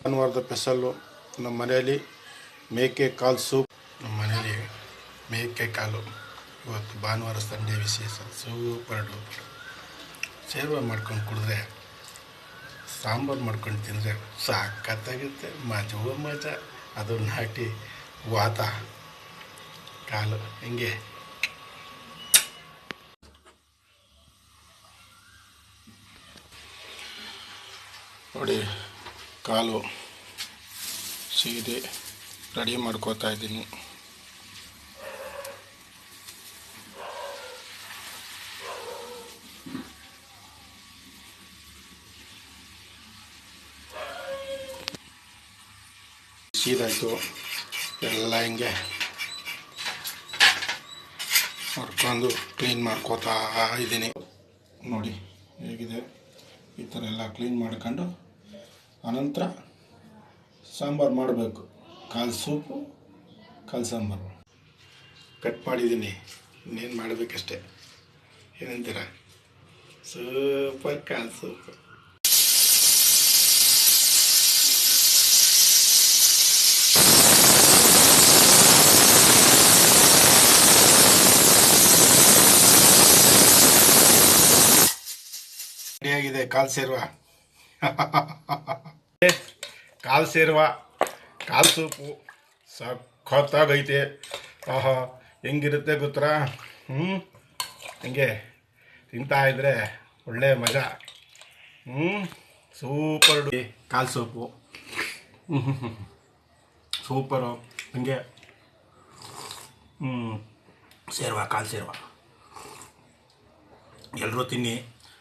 ಭಾನುವಾರದ ಸ್ಪೆಷಲ್ಲು ನಮ್ಮ ಮನೆಯಲ್ಲಿ ಮೇಕೆ ಕಾಲು ಸೂಪ್. ನಮ್ಮ ಮನೆಯಲ್ಲಿ ಮೇಕೆ ಕಾಲು ಇವತ್ತು ಭಾನುವಾರ ಸಂಡೇ ವಿಶೇಷ. Super duper. ಸೇವೆ ಮಾಡ್ಕೊಂಡು ಕುಡಿದ್ರೆ, ಸಾಂಬಾರು ಮಾಡ್ಕೊಂಡು ತಿಂದರೆ ಸಾಕತ್ತಾಗುತ್ತೆ. ಮಜಾ. ಅದು ನಾಟಿ ವಾತ ಕಾಲು ಹಿಂಗೆ. ನೋಡಿ, ಕಾಲು ಸೀದೆ ರೆಡಿ ಮಾಡ್ಕೋತಾ ಇದ್ದೀನಿ. ಸೀದಾಯ್ತು ಎಲ್ಲ ಹಿಂಗೆ ಮಾಡ್ಕೊಂಡು ಕ್ಲೀನ್ ಮಾಡ್ಕೋತಾ ಇದ್ದೀನಿ. ನೋಡಿ ಹೇಗಿದೆ. ಈ ಥರ ಎಲ್ಲ ಕ್ಲೀನ್ ಮಾಡ್ಕೊಂಡು ಅನಂತರ ಸಾಂಬಾರು ಮಾಡಬೇಕು. ಕಾಲು ಸೂಪು, ಕಾಲು ಸಾಂಬಾರು ಕಟ್ ಮಾಡಿದ್ದೀನಿ. ಇನ್ನೇನು ಮಾಡಬೇಕಷ್ಟೆ. ಏನಂತೀರ? ಸೂಪರ್ ಕಾಲು ಸೂಪು. ರೆಡಿಯಾಗಿದೆ ಕಾಲು ಸೇರುವ. ಕಾಲು ಸೇರುವ ಕಾಲು ಸೂಪು ಸಖತ್ತಾಗೈತೆ. ಆಹಾ, ಹೆಂಗಿರುತ್ತೆ ಗೊತ್ತಾ? ಹಿಂಗೆ ತಿಂತಾ ಇದ್ರೆ ಒಳ್ಳೆ ಮಜಾ. ಸೂಪರ್ ಕಾಲು ಸೂಪು. ಸೂಪರು. ಹಿಂಗೆ ಸೇರುವ, ಕಾಲು ಸೇರುವ ಎಲ್ಲರೂ ತಿನ್ನಿ.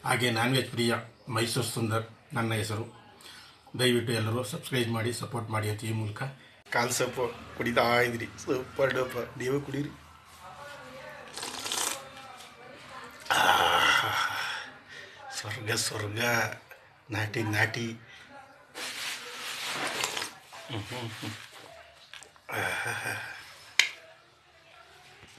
ಹಾಗೆ ನಾನ್ ವೆಜ್ ಪ್ರಿಯ ಮೈಸೂರು ಸುಂದರ್ ನನ್ನ ಹೆಸರು. ದಯವಿಟ್ಟು ಎಲ್ಲರೂ ಸಬ್ಸ್ಕ್ರೈಬ್ ಮಾಡಿ, ಸಪೋರ್ಟ್ ಮಾಡಿ ಅಂತ ಈ ಮೂಲಕ. ಕಾಲು ಸೊಪ್ಪು ಕುಡಿತಾ ಇದ್ರಿ. Super duper. ನೀವು ಕುಡೀರಿ. ಸ್ವರ್ಗ ನಾಟಿ.